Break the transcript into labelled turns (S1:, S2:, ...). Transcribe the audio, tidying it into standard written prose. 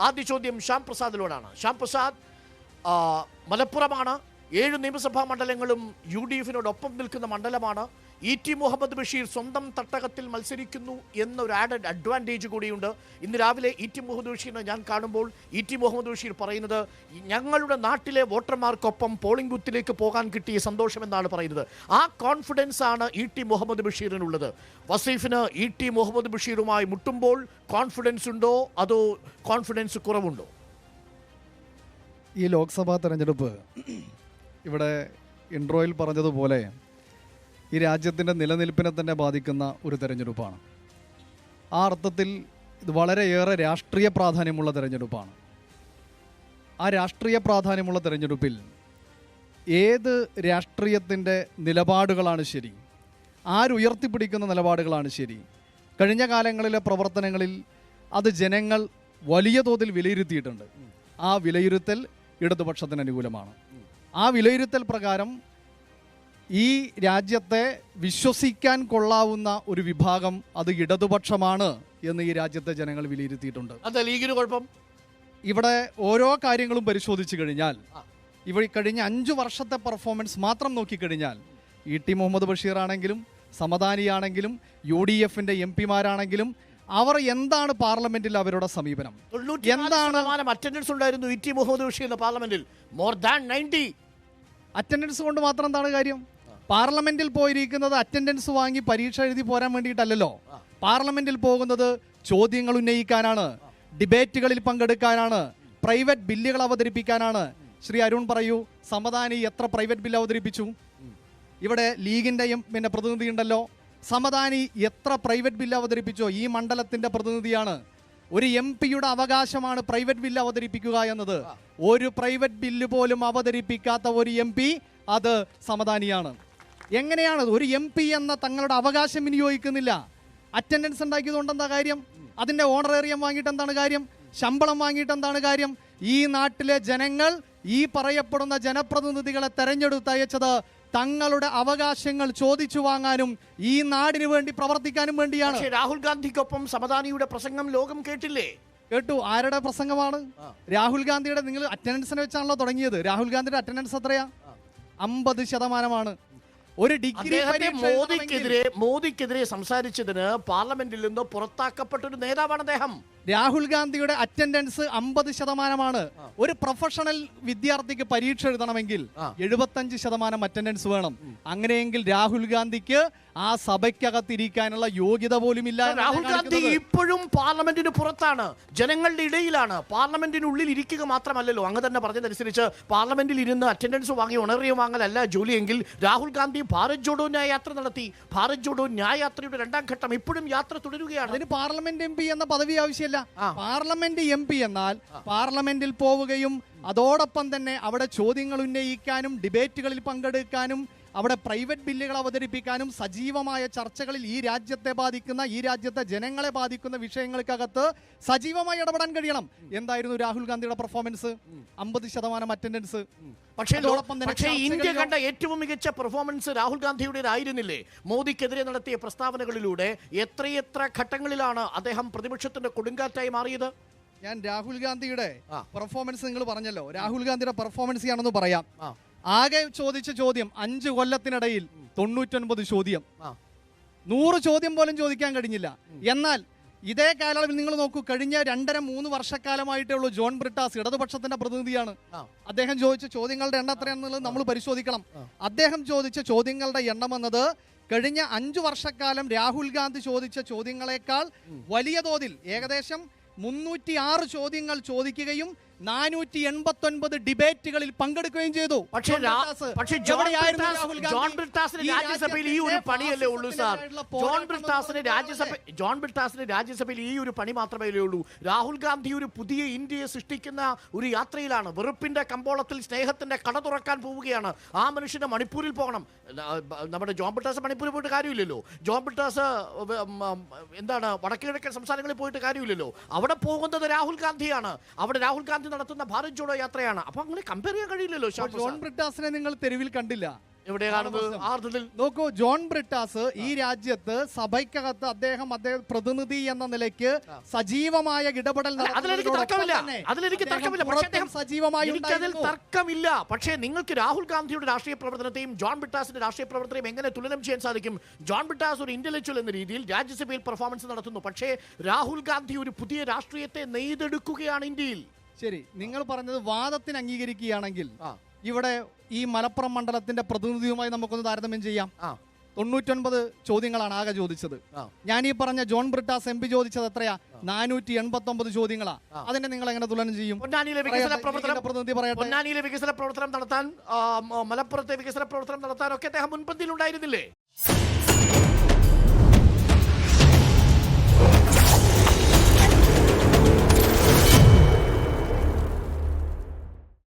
S1: ആദ്യ ചോദ്യം ശ്യാം പ്രസാദിനോടാണ്. ശ്യാം പ്രസാദ്, മലപ്പുറമാണ്, 7 നിയമസഭാ മണ്ഡലങ്ങളും UDF-നോടൊപ്പം നിൽക്കുന്ന മണ്ഡലമാണ്. ET മുഹമ്മദ് ബഷീർ സ്വന്തം തട്ടകത്തിൽ മത്സരിക്കുന്നു എന്നൊരു ആഡഡ് അഡ്വാൻറ്റേജ് കൂടിയുണ്ട്. ഇന്ന് രാവിലെ ET മുഹമ്മദ് ബഷീറിനെ ഞാൻ കാണുമ്പോൾ ET മുഹമ്മദ് ബഷീർ പറയുന്നത് ഞങ്ങളുടെ നാട്ടിലെ വോട്ടർമാർക്കൊപ്പം പോളിംഗ് ബൂത്തിലേക്ക് പോകാൻ കിട്ടിയ സന്തോഷമെന്നാണ് പറയുന്നത്. ആ കോൺഫിഡൻസ് ആണ് ET മുഹമ്മദ് ബഷീറിനുള്ളത്. വസീഫിന് ET മുഹമ്മദ് ബഷീറുമായി മുട്ടുമ്പോൾ കോൺഫിഡൻസ് ഉണ്ടോ അതോ കോൺഫിഡൻസ് കുറവുണ്ടോ?
S2: ഈ ലോക്സഭാ തെരഞ്ഞെടുപ്പ് ഇവിടെ ഇൻട്രോയിൽ പറഞ്ഞതുപോലെ ഈ രാജ്യത്തിൻ്റെ നിലനിൽപ്പിനെ തന്നെ ബാധിക്കുന്ന ഒരു തെരഞ്ഞെടുപ്പാണ്. ആ അർത്ഥത്തിൽ ഇത് വളരെയേറെ രാഷ്ട്രീയ പ്രാധാന്യമുള്ള തെരഞ്ഞെടുപ്പാണ്. ആ രാഷ്ട്രീയ പ്രാധാന്യമുള്ള തെരഞ്ഞെടുപ്പിൽ ഏത് രാഷ്ട്രീയത്തിൻ്റെ നിലപാടുകളാണ് ശരി, ആരുയർത്തിപ്പിടിക്കുന്ന നിലപാടുകളാണ് ശരി, കഴിഞ്ഞ കാലങ്ങളിലെ പ്രവർത്തനങ്ങളിൽ അത് ജനങ്ങൾ വലിയ തോതിൽ വിലയിരുത്തിയിട്ടുണ്ട്. ആ വിലയിരുത്തൽ ഇടതുപക്ഷത്തിന് അനുകൂലമാണ്. ആ വിലയിരുത്തൽ പ്രകാരം ഈ രാജ്യത്തെ വിശ്വസിക്കാൻ കൊള്ളാവുന്ന ഒരു വിഭാഗം അത് ഇടതുപക്ഷമാണ് എന്ന് ഈ രാജ്യത്തെ ജനങ്ങൾ വിലയിരുത്തിയിട്ടുണ്ട്.
S1: അതെ, ലീഗിന് കുഴപ്പം.
S2: ഇവിടെ ഓരോ കാര്യങ്ങളും പരിശോധിച്ചു കഴിഞ്ഞാൽ, ഇവിടെ കഴിഞ്ഞ 5 വർഷത്തെ പെർഫോമൻസ് മാത്രം നോക്കിക്കഴിഞ്ഞാൽ ET മുഹമ്മദ് ബഷീർ ആണെങ്കിലും സമദാനിയാണെങ്കിലും UDF-ന്റെ MP-മാരാണെങ്കിലും അവർ എന്താണ് പാർലമെന്റിൽ അവരുടെ സമീപനം, എന്താണ്
S1: അറ്റൻഡൻസ് ഉണ്ടായിരുന്നു ET മുഹമ്മദ് ബഷീറിന്റെ പാർലമെന്റിൽ? More than 90.
S2: അറ്റൻഡൻസ് കൊണ്ട് മാത്രം എന്താണ് കാര്യം? പാർലമെന്റിൽ പോയിരിക്കുന്നത് അറ്റൻഡൻസ് വാങ്ങി പരീക്ഷ എഴുതി പോരാൻ വേണ്ടിയിട്ടല്ലല്ലോ. പാർലമെന്റിൽ പോകുന്നത് ചോദ്യങ്ങൾ ഉന്നയിക്കാനാണ്, ഡിബേറ്റുകളിൽ പങ്കെടുക്കാനാണ്, പ്രൈവറ്റ് ബില്ലുകൾ അവതരിപ്പിക്കാനാണ്. ശ്രീ അരുൺ പറയൂ, സമദാനി എത്ര പ്രൈവറ്റ് ബില്ല് അവതരിപ്പിച്ചു? ഇവിടെ ലീഗിന്റെ പിന്നെ പ്രതിനിധി ഉണ്ടല്ലോ, സമദാനി എത്ര പ്രൈവറ്റ് ബില്ല് അവതരിപ്പിച്ചോ? ഈ മണ്ഡലത്തിന്റെ പ്രതിനിധിയാണ്. ഒരു MP-യുടെ അവകാശമാണ് പ്രൈവറ്റ് ബില്ല് അവതരിപ്പിക്കുക എന്നത്. ഒരു പ്രൈവറ്റ് ബില്ല് പോലും അവതരിപ്പിക്കാത്ത ഒരു MP അത് സമദാനിയാണ്. എങ്ങനെയാണ് ഒരു MP എന്ന തങ്ങളുടെ അവകാശം വിനിയോഗിക്കുന്നില്ല? അറ്റൻഡൻസ് ഉണ്ടാക്കിയതുകൊണ്ട് എന്താ കാര്യം? അതിന്റെ ഓണറേറിയം വാങ്ങിയിട്ട് എന്താണ് കാര്യം? ശമ്പളം വാങ്ങിയിട്ട് എന്താണ് കാര്യം? ഈ നാട്ടിലെ ജനങ്ങൾ ഈ പറയപ്പെടുന്ന ജനപ്രതിനിധികളെ തെരഞ്ഞെടുത്തയച്ചത് തങ്ങളുടെ അവകാശങ്ങൾ ചോദിച്ചു വാങ്ങാനും ഈ നാടിനു വേണ്ടി പ്രവർത്തിക്കാനും വേണ്ടിയാണ്.
S1: രാഹുൽ ഗാന്ധിക്കൊപ്പം സമദാനിയുടെ പ്രസംഗം ലോകം കേട്ടില്ലേ?
S2: കേട്ടു. ആരുടെ പ്രസംഗമാണ്? രാഹുൽ ഗാന്ധിയുടെ. നിങ്ങൾ അറ്റൻഡൻസിനെ വെച്ചാണല്ലോ തുടങ്ങിയത്. രാഹുൽ ഗാന്ധിയുടെ അറ്റൻഡൻസ് എത്രയാ? 50%. ഒരു ഡിഗ്രി
S1: മോദിക്കെതിരെ സംസാരിച്ചതിന് പാർലമെന്റിൽ നിന്ന് പുറത്താക്കപ്പെട്ട ഒരു നേതാവാണ് അദ്ദേഹം.
S2: രാഹുൽ ഗാന്ധിയുടെ അറ്റൻഡൻസ് 50%. ഒരു പ്രൊഫഷണൽ വിദ്യാർത്ഥിക്ക് പരീക്ഷ എഴുതണമെങ്കിൽ 75% അറ്റൻഡൻസ് വേണം. അങ്ങനെയെങ്കിൽ രാഹുൽ ഗാന്ധിക്ക് ആ സഭയ്ക്കകത്തിരിക്കാനുള്ള യോഗ്യത പോലും ഇല്ല.
S1: രാഹുൽ ഗാന്ധി ഇപ്പോഴും പാർലമെന്റിന് പുറത്താണ്, ജനങ്ങളുടെ ഇടയിലാണ്. പാർലമെന്റിനുള്ളിൽ ഇരിക്കുക മാത്രമല്ലല്ലോ. അങ്ങ് തന്നെ പറഞ്ഞതനുസരിച്ച് പാർലമെന്റിൽ ഇരുന്ന് അറ്റൻഡൻസ് വാങ്ങി ഓണറേറിയം വാങ്ങലല്ല ജോലിയെങ്കിൽ രാഹുൽ ഗാന്ധി ഭാരത് ജോഡോ ന്യായ യാത്ര നടത്തി. ഭാരത് ജോഡോ ന്യായ യാത്രയുടെ 2ാം ഘട്ടം ഇപ്പോഴും യാത്ര തുടരുകയാണ്.
S2: അതിന് പാർലമെന്റ് MP എന്ന പദവി ആവശ്യമില്ല. പാർലമെന്റ് MP എന്നാൽ പാർലമെന്റിൽ പോവുകയും അതോടൊപ്പം തന്നെ അവിടെ ചോദ്യങ്ങൾ ഉന്നയിക്കാനും ഡിബേറ്റുകളിൽ പങ്കെടുക്കാനും അവിടെ പ്രൈവറ്റ് ബില്ലുകൾ അവതരിപ്പിക്കാനും സജീവമായ ചർച്ചകളിൽ ഈ രാജ്യത്തെ ബാധിക്കുന്ന, ഈ രാജ്യത്തെ ജനങ്ങളെ ബാധിക്കുന്ന വിഷയങ്ങൾക്കകത്ത് സജീവമായി ഇടപെടാൻ കഴിയണം. എന്തായിരുന്നു രാഹുൽ ഗാന്ധിയുടെ പെർഫോമൻസ്? 50% അറ്റൻഡൻസ്.
S1: പക്ഷേ ഇന്ത്യ കണ്ട ഏറ്റവും മികച്ച പെർഫോമൻസ് രാഹുൽ ഗാന്ധിയുടേതായിരുന്നില്ലേ? മോദിക്കെതിരെ നടത്തിയ പ്രസ്താവനകളിലൂടെ എത്രയെത്ര ഘട്ടങ്ങളിലാണ് അദ്ദേഹം പ്രതിപക്ഷത്തിന്റെ കൊടുങ്കാറ്റായി മാറിയത്?
S2: ഞാൻ രാഹുൽ ഗാന്ധിയുടെ പെർഫോമൻസ് നിങ്ങൾ പറഞ്ഞല്ലോ, രാഹുൽ ഗാന്ധിയുടെ പെർഫോമൻസ് ആണെന്ന് പറയാം. ആകെ ചോദിച്ച ചോദ്യം 5 കൊല്ലത്തിനിടയിൽ 99 ചോദ്യം. 100 ചോദ്യം പോലും ചോദിക്കാൻ കഴിഞ്ഞില്ല. എന്നാൽ ഇതേ കാലയളവിൽ നിങ്ങൾ നോക്കൂ, കഴിഞ്ഞ 2.5-3 വർഷക്കാലമായിട്ടേ ഉള്ളൂ ജോൺ ബ്രിട്ടാസ്, ഇടതുപക്ഷത്തിന്റെ പ്രതിനിധിയാണ്. അദ്ദേഹം ചോദിച്ച ചോദ്യങ്ങളുടെ എണ്ണം എത്രയാണെന്നുള്ളത് നമ്മൾ പരിശോധിക്കണം. അദ്ദേഹം ചോദിച്ച ചോദ്യങ്ങളുടെ എണ്ണം എന്നത് കഴിഞ്ഞ 5 വർഷക്കാലം രാഹുൽ ഗാന്ധി ചോദിച്ച ചോദ്യങ്ങളെക്കാൾ വലിയ തോതിൽ ഏകദേശം 306 ചോദ്യങ്ങൾ ചോദിക്കുകയും 489 ഡിബേറ്റുകളിൽ പങ്കെടുക്കുകയും ചെയ്തു.
S1: പക്ഷേ ജോൺ ബ്രിട്ടാസിന് രാജ്യസഭയിൽ ഈ ഒരു പണിയല്ലേ ഉള്ളൂ സാർ? ജോൺ ബ്രിട്ടാസിന് രാജ്യസഭയിൽ ഈ ഒരു പണി മാത്രമേ ഉള്ളൂ. രാഹുൽ ഗാന്ധി ഒരു പുതിയ ഇന്ത്യയെ സൃഷ്ടിക്കുന്ന ഒരു യാത്രയിലാണ്. വെറുപ്പിന്റെ കമ്പോളത്തിൽ സ്നേഹത്തിന്റെ കട തുറക്കാൻ പോവുകയാണ്. ആ മനുഷ്യന് മണിപ്പൂരിൽ പോകണം. നമ്മുടെ ജോൺ ബ്രിട്ടാസ് മണിപ്പൂരിൽ പോയിട്ട് കാര്യമില്ലല്ലോ. ജോൺ ബ്രിട്ടാസ് എന്താണ് വടക്കുകിഴക്കൻ സംസ്ഥാനങ്ങളിൽ പോയിട്ട് കാര്യമില്ലല്ലോ. അവിടെ പോകുന്നത് രാഹുൽ ഗാന്ധിയാണ്. അവിടെ രാഹുൽ ഗാന്ധി നടത്തുന്ന ഭാരത് ജോഡോ യാത്രയാണ്. അപ്പൊ അങ്ങനെ കമ്പയർ ചെയ്യാൻ കഴിയില്ലല്ലോ.
S2: ജോൺ ബ്രിട്ടാസിനെ നിങ്ങൾ തെരുവിൽ കണ്ടില്ല.
S1: എവിടെയാണ് ആർദ്രത്തിൽ
S2: നോക്കൂ, ജോൺ ബ്രിട്ടാസ് ഈ രാജ്യത്ത് സഭയ്ക്കകത്ത് അദ്ദേഹം പ്രതിനിധി എന്ന നിലയ്ക്ക് സജീവമായ ഇടപെടൽ
S1: അതിലെനിക്ക് തർക്കമില്ല, അതിലെനിക്ക് തർക്കമില്ല. പക്ഷേ അദ്ദേഹം
S2: സജീവമായി
S1: എനിക്കതിൽ തർക്കമില്ല. പക്ഷേ നിങ്ങൾക്ക് രാഹുൽ ഗാന്ധിയുടെ രാഷ്ട്രീയ പ്രവർത്തനത്തെയും ജോൺ ബ്രിട്ടാസിന്റെ രാഷ്ട്രീയ പ്രവർത്തനത്തെയും എങ്ങനെ തുലനം ചെയ്യാൻ സാധിക്കും? ജോൺ ബ്രിട്ടാസ് ഒരു ഇന്റലക്ച്വൽ എന്ന രീതിയിൽ രാജ്യസഭയിൽ പെർഫോമൻസ് നടത്തുന്നു. പക്ഷേ രാഹുൽ ഗാന്ധി ഒരു പുതിയ രാഷ്ട്രീയത്തെ നെയ്തെടുക്കുകയാണ് ഇന്ത്യയിൽ.
S2: ശരി, നിങ്ങൾ പറഞ്ഞത് വാദത്തിന് അംഗീകരിക്കുകയാണെങ്കിൽ ഇവിടെ ഈ മലപ്പുറം മണ്ഡലത്തിന്റെ പ്രതിനിധിയുമായി നമുക്കൊന്ന് താരതമ്യം ചെയ്യാം. 99 ചോദ്യങ്ങളാണ് ആകെ ചോദിച്ചത്. ഞാൻ ഈ പറഞ്ഞ ജോൺ ബ്രിട്ടാസ് MP ചോദിച്ചത് എത്രയാ? 489 ചോദ്യങ്ങളാ. അതിനെ നിങ്ങൾ എങ്ങനെ തുലനം ചെയ്യും?
S1: പൊന്നാനിയിലെ വികസന പ്രവർത്തനം നടത്താൻ, മലപ്പുറത്തെ വികസന പ്രവർത്തനം നടത്താൻ ഒക്കെ അദ്ദേഹം മുൻപന്തിയിൽ ഉണ്ടായിരുന്നില്ലേ?